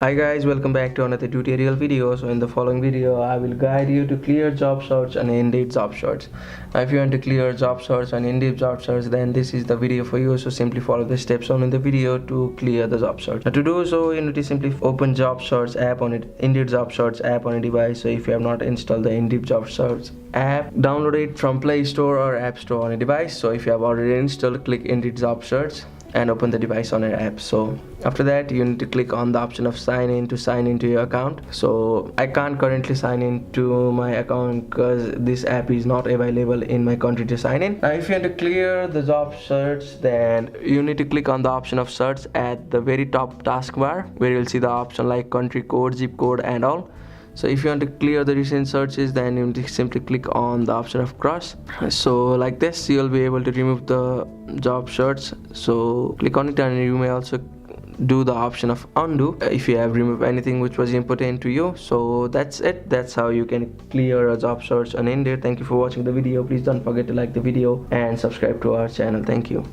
Hi guys, welcome back to another tutorial video. So in the following video I will guide you to clear job search and Indeed job search. Now if you want to clear job search and Indeed job search, then this is the video for you. So simply follow the steps on in the video to clear the job search. Now to do so, you need to simply open job search app on it, Indeed job search app on a device. So if you have not installed the Indeed job search app, download it from Play Store or App Store on a device. So if you have already installed, click Indeed job search and open the device on your app. So after that you need to click on the option of sign in to sign into your account. So I can't currently sign into my account because this app is not available in my country to sign in. Now if you want to clear the job search, then you need to click on the option of search at the very top taskbar, where you'll see the option like country code, zip code and all. So if you want to clear the recent searches, then you need to simply click on the option of cross. So like this you'll be able to remove the job search. So click on it, and you may also do the option of undo if you have removed anything which was important to you. So that's it. That's how you can clear a job search on Indeed. Thank you for watching the video. Please don't forget to like the video and subscribe to our channel. Thank you.